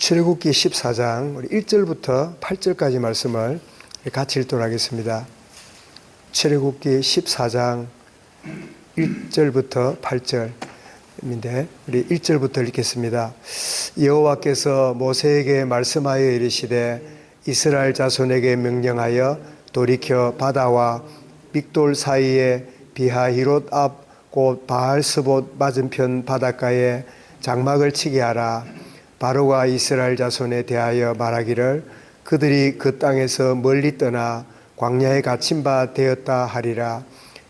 출애굽기 14장 우리 1절부터 8절까지 말씀을 같이 읽도록 하겠습니다. 출애굽기 14장 1절부터 8절인데 우리 1절부터 읽겠습니다. 여호와께서 모세에게 말씀하여 이르시되 이스라엘 자손에게 명령하여 돌이켜 바다와 믹돌 사이에 비하히롯 앞 곧 바알스봇 맞은편 바닷가에 장막을 치게 하라. 바로가 이스라엘 자손에 대하여 말하기를 그들이 그 땅에서 멀리 떠나 광야에 갇힌 바 되었다 하리라.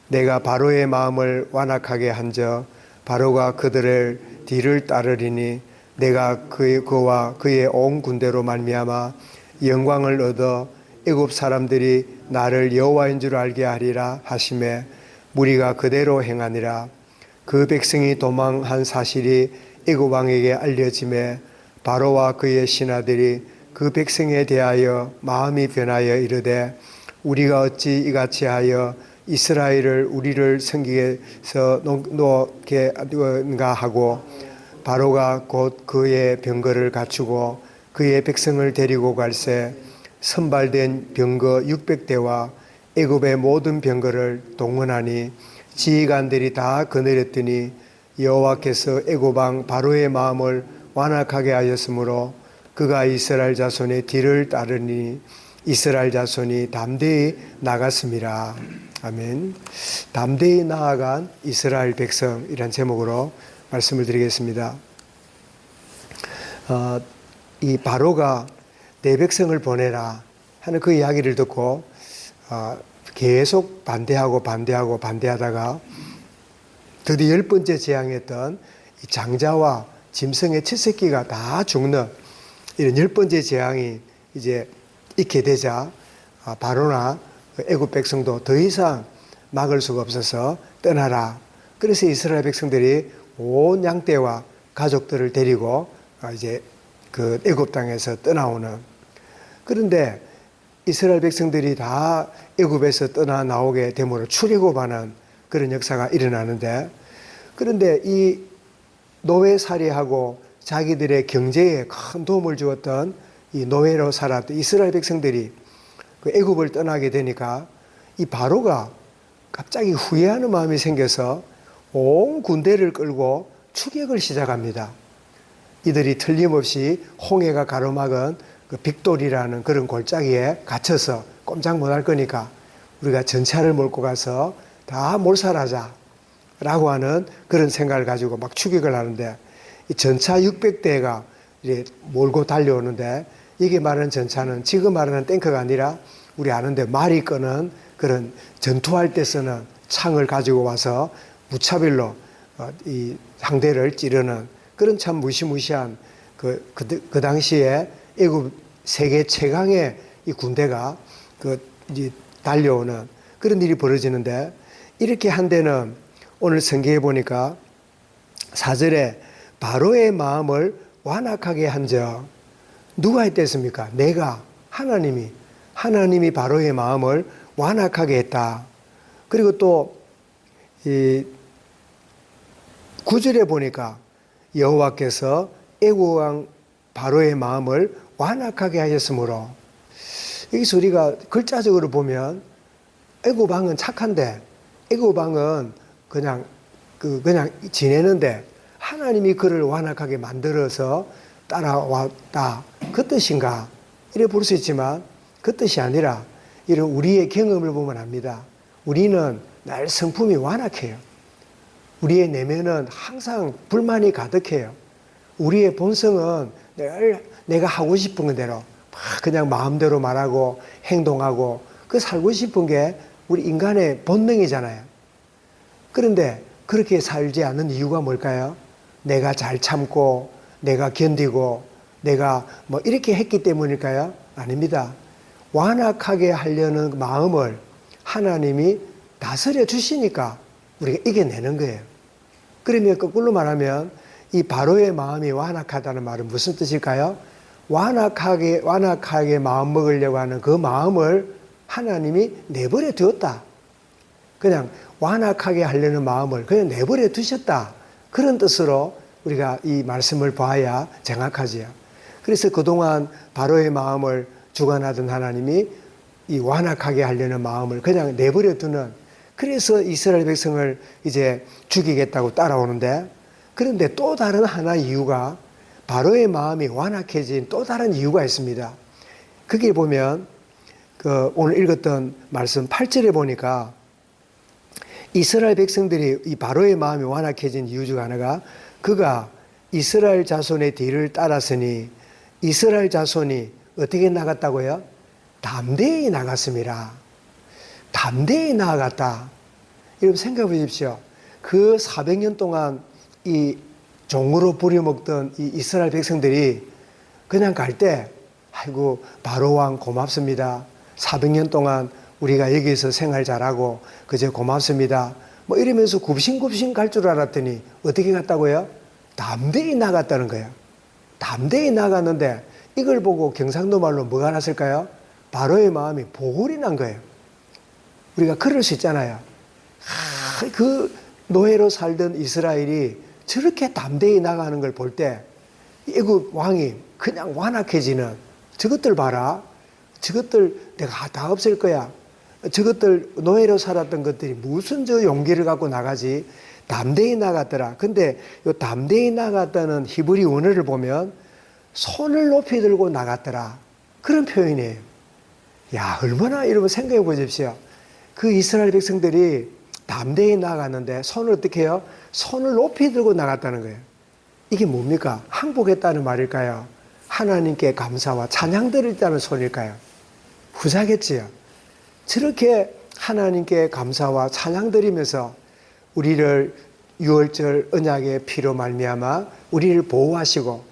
내가 바로의 마음을 완악하게 한즉 바로가 그들을 뒤를 따르리니 내가 그와 그의 온 군대로 말미암아 영광을 얻어 애굽 사람들이 나를 여호와인 줄 알게 하리라 하시매 무리가 그대로 행하니라. 그 백성이 도망한 사실이 애굽 왕에게 알려지매 바로와 그의 신하들이 그 백성에 대하여 마음이 변하여 이르되 우리가 어찌 이같이 하여 이스라엘을 우리를 섬기게서 놓게 하는가 하고 바로가 곧 그의 병거를 갖추고 그의 백성을 데리고 갈새 선발된 병거 600대와 애굽의 모든 병거를 동원하니 지휘관들이 다 거느렸더니 여호와께서 애굽 왕 바로의 마음을 완악하게 하였으므로 그가 이스라엘 자손의 뒤를 따르니 이스라엘 자손이 담대히 나갔습니다. 아멘. 담대히 나아간 이스라엘 백성이란 제목으로 말씀을 드리겠습니다. 이 바로가 내 백성을 보내라 하는 그 이야기를 듣고 계속 반대하다가 드디어 10번째 재앙했던 이 장자와 짐승의 7새끼가 다 죽는 이런 10번째 재앙이 이제 있게 되자 바로나 애굽 백성도 더 이상 막을 수가 없어서 떠나라. 그래서 이스라엘 백성들이 온 양떼와 가족들을 데리고 이제 그 애굽 땅에서 떠나오는. 그런데 이스라엘 백성들이 다 애굽에서 떠나 나오게 됨으로 출애굽하는 그런 역사가 일어나는데, 그런데 이 노예살이하고 자기들의 경제에 큰 도움을 주었던 이 노예로 살았던 이스라엘 백성들이 그 애굽을 떠나게 되니까 이 바로가 갑자기 후회하는 마음이 생겨서 온 군대를 끌고 추격을 시작합니다. 이들이 틀림없이 홍해가 가로막은 그 빅돌이라는 그런 골짜기에 갇혀서 꼼짝 못할 거니까 우리가 전차를 몰고 가서 다 몰살하자 라고 하는 그런 생각을 가지고 막 추격을 하는데, 이 전차 600대가 이제 몰고 달려오는데, 이게 말하는 전차는 지금 말하는 탱크가 아니라 우리 아는데 말이 끄는 그런 전투할 때 쓰는 창을 가지고 와서 무차별로 이 상대를 찌르는 그런 참 무시무시한 그 당시에 애굽 세계 최강의 이 군대가 이제 달려오는 그런 일이 벌어지는데, 이렇게 한 데는 오늘 성경에 보니까 4절에 바로의 마음을 완악하게 한즉 누가 했댔습니까? 내가 하나님이 바로의 마음을 완악하게 했다. 그리고 또 이 9절에 보니까 여호와께서 애굽 왕 바로의 마음을 완악하게 하셨으므로, 여기서 우리가 글자적으로 보면 애굽 왕은 착한데 애굽 왕은 그냥 지내는데 하나님이 그를 완악하게 만들어서 따라왔다 그 뜻인가 이래 볼 수 있지만 그 뜻이 아니라 이런 우리의 경험을 보면 압니다. 우리는 늘 성품이 완악해요. 우리의 내면은 항상 불만이 가득해요. 우리의 본성은 늘 내가 하고 싶은 대로 막 그냥 마음대로 말하고 행동하고 그 살고 싶은 게 우리 인간의 본능이잖아요. 그런데 그렇게 살지 않는 이유가 뭘까요? 내가 잘 참고 내가 견디고 내가 뭐 이렇게 했기 때문일까요? 아닙니다. 완악하게 하려는 마음을 하나님이 다스려 주시니까 우리가 이겨내는 거예요. 그러면 거꾸로 말하면 이 바로의 마음이 완악하다는 말은 무슨 뜻일까요? 완악하게 마음 먹으려고 하는 그 마음을 하나님이 내버려 두었다. 그냥 완악하게 하려는 마음을 그냥 내버려 두셨다. 그런 뜻으로 우리가 이 말씀을 봐야 정확하지요. 그래서 그동안 바로의 마음을 주관하던 하나님이 이 완악하게 하려는 마음을 그냥 내버려 두는, 그래서 이스라엘 백성을 이제 죽이겠다고 따라오는데, 그런데 또 다른 하나의 이유가, 바로의 마음이 완악해진 또 다른 이유가 있습니다. 그게 보면 오늘 읽었던 말씀 8절에 보니까 이스라엘 백성들이 이 바로의 마음이 완악해진 이유 중 하나가, 그가 이스라엘 자손의 뒤를 따랐으니 이스라엘 자손이 어떻게 나갔다고요? 담대히 나갔습니다. 담대히 나아갔다. 여러분 생각해 보십시오. 그 400년 동안 이 종으로 부려먹던 이 이스라엘 백성들이 그냥 갈 때, 아이고 바로왕 고맙습니다. 400년 동안 우리가 여기서 생활 잘하고 그저 고맙습니다. 뭐 이러면서 굽신굽신 갈 줄 알았더니 어떻게 갔다고요? 담대히 나갔다는 거예요. 담대히 나갔는데 이걸 보고 경상도 말로 뭐가 났을까요? 바로의 마음이 보골이 난 거예요. 우리가 그럴 수 있잖아요. 그 노예로 살던 이스라엘이 저렇게 담대히 나가는 걸 볼 때 애굽 왕이 그냥 완악해지는, 저것들 봐라. 저것들 내가 다 없앨 거야. 저것들 노예로 살았던 것들이 무슨 저 용기를 갖고 나가지. 담대히 나갔더라. 근데 이 담대히 나갔다는 히브리 원어를 보면 손을 높이 들고 나갔더라. 그런 표현이에요. 야, 얼마나, 여러분 생각해 보십시오. 그 이스라엘 백성들이 담대히 나갔는데 손을 어떻게 해요? 손을 높이 들고 나갔다는 거예요. 이게 뭡니까? 항복했다는 말일까요? 하나님께 감사와 찬양 드렸다는 소리일까요? 후자겠지요. 저렇게 하나님께 감사와 찬양 드리면서 우리를 유월절 언약의 피로 말미암아 우리를 보호하시고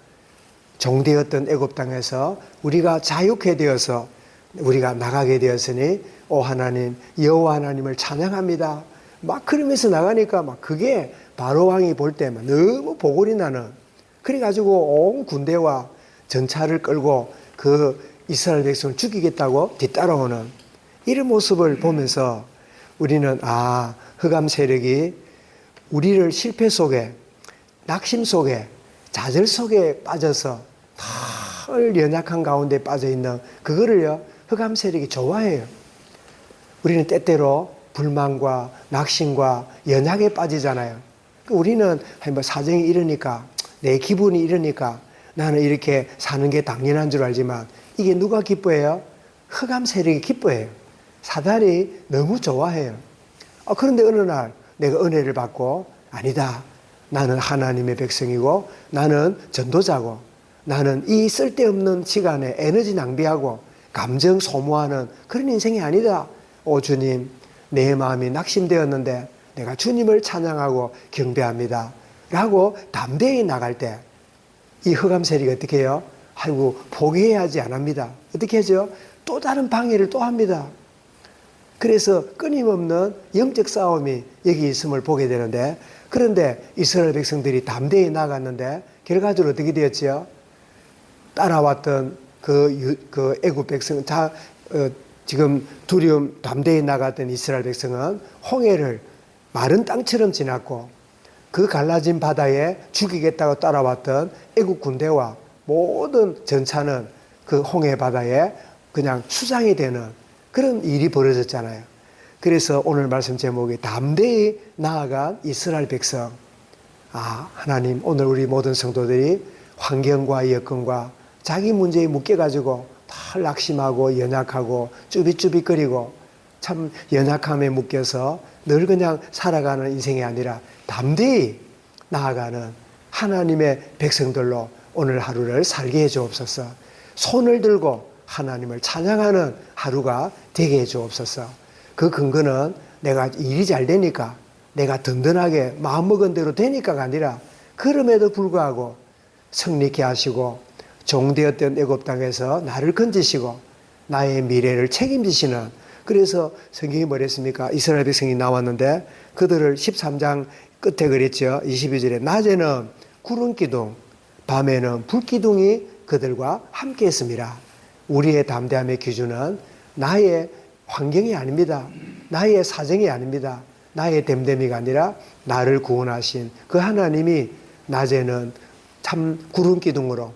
종되었던 애굽 땅에서 우리가 자유케 되어서 우리가 나가게 되었으니 오 하나님, 여호와 하나님을 찬양합니다. 막 그러면서 나가니까 막 그게 바로 왕이 볼 때 너무 보골이 나는, 그래가지고 온 군대와 전차를 끌고 그 이스라엘 백성을 죽이겠다고 뒤따라오는 이런 모습을 보면서 우리는 흑암 세력이 우리를 실패 속에, 낙심 속에, 좌절 속에 빠져서 늘 연약한 가운데 빠져있는 그거를요, 흑암 세력이 좋아해요. 우리는 때때로 불만과 낙심과 연약에 빠지잖아요. 우리는 뭐 사정이 이러니까, 내 기분이 이러니까 나는 이렇게 사는 게 당연한 줄 알지만, 이게 누가 기뻐해요? 흑암 세력이 기뻐해요. 사단이 너무 좋아해요. 그런데 어느 날 내가 은혜를 받고, 아니다, 나는 하나님의 백성이고 나는 전도자고 나는 이 쓸데없는 시간에 에너지 낭비하고 감정 소모하는 그런 인생이 아니다. 오 주님, 내 마음이 낙심되었는데 내가 주님을 찬양하고 경배합니다 라고 담대히 나갈 때 이 흑암 세력이 어떻게 해요? 아이고, 포기해야지 안 합니다. 어떻게 하죠? 또 다른 방해를 또 합니다. 그래서 끊임없는 영적 싸움이 여기 있음을 보게 되는데, 그런데 이스라엘 백성들이 담대히 나갔는데 결과적으로 어떻게 되었죠? 따라왔던 그 애굽 백성, 지금 두려움 담대히 나갔던 이스라엘 백성은 홍해를 마른 땅처럼 지났고, 그 갈라진 바다에 죽이겠다고 따라왔던 애굽 군대와 모든 전차는 그 홍해 바다에 그냥 수장이 되는 그런 일이 벌어졌잖아요. 그래서 오늘 말씀 제목이 담대히 나아간 이스라엘 백성. 하나님, 오늘 우리 모든 성도들이 환경과 여건과 자기 문제에 묶여가지고 다 낙심하고 연약하고 쭈빗쭈빗거리고 참 연약함에 묶여서 늘 그냥 살아가는 인생이 아니라 담대히 나아가는 하나님의 백성들로 오늘 하루를 살게 해 주옵소서. 손을 들고 하나님을 찬양하는 하루가 되게 해 주옵소서. 그 근거는 내가 일이 잘 되니까, 내가 든든하게 마음먹은 대로 되니까가 아니라, 그럼에도 불구하고 성립케 하시고 종되었던 애굽 땅에서 나를 건지시고 나의 미래를 책임지시는, 그래서 성경이 뭐랬습니까? 이스라엘 백성이 나왔는데 그들을 13장 끝에 그랬죠. 22절에 낮에는 구름 기둥, 밤에는 불 기둥이 그들과 함께 했습니다. 우리의 담대함의 기준은 나의 환경이 아닙니다. 나의 사정이 아닙니다. 나의 댐댐이가 아니라 나를 구원하신 그 하나님이 낮에는 참 구름 기둥으로,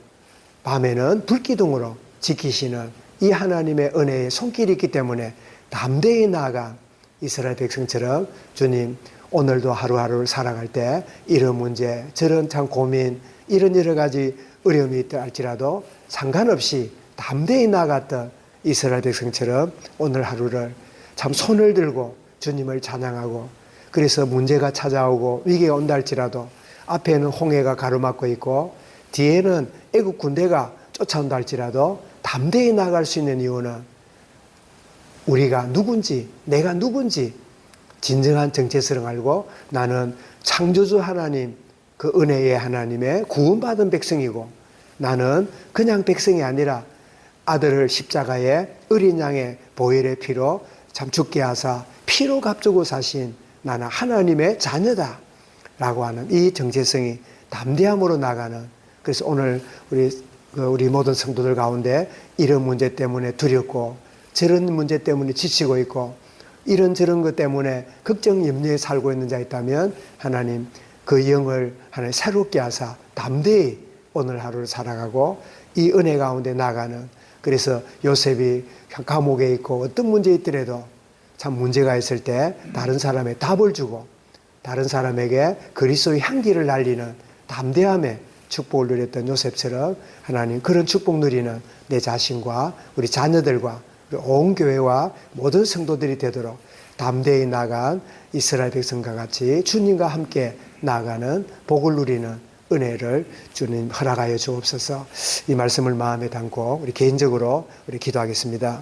밤에는 불기둥으로 지키시는 이 하나님의 은혜의 손길이 있기 때문에 담대히 나아간 이스라엘 백성처럼 주님 오늘도 하루하루를 살아갈 때 이런 문제, 저런 참 고민, 이런 여러 가지 어려움이 있다 할지라도 상관없이 담대히 나아갔던 이스라엘 백성처럼 오늘 하루를 참 손을 들고 주님을 찬양하고, 그래서 문제가 찾아오고 위기가 온다 할지라도 앞에는 홍해가 가로막고 있고 뒤에는 애국 군대가 쫓아온다 할지라도 담대히 나아갈 수 있는 이유는 우리가 누군지, 내가 누군지 진정한 정체성을 알고 나는 창조주 하나님, 그 은혜의 하나님의 구원받은 백성이고, 나는 그냥 백성이 아니라 아들을 십자가에 어린 양의 보혈의 피로 참 죽게 하사 피로 값주고 사신 나는 하나님의 자녀다 라고 하는 이 정체성이 담대함으로 나가는, 그래서 오늘 우리 모든 성도들 가운데 이런 문제 때문에 두렵고 저런 문제 때문에 지치고 있고 이런저런 것 때문에 걱정 염려에 살고 있는 자 있다면 하나님 그 영을 하나님 새롭게 하사 담대히 오늘 하루를 살아가고 이 은혜 가운데 나가는, 그래서 요셉이 감옥에 있고 어떤 문제 있더라도 참 문제가 있을 때 다른 사람의 답을 주고 다른 사람에게 그리스도의 향기를 날리는 담대함에 축복을 누렸던 요셉처럼 하나님 그런 축복 누리는 내 자신과 우리 자녀들과 우리 온 교회와 모든 성도들이 되도록 담대히 나간 이스라엘 백성과 같이 주님과 함께 나아가는 복을 누리는 은혜를 주님 허락하여 주옵소서. 이 말씀을 마음에 담고 우리 개인적으로 우리 기도하겠습니다.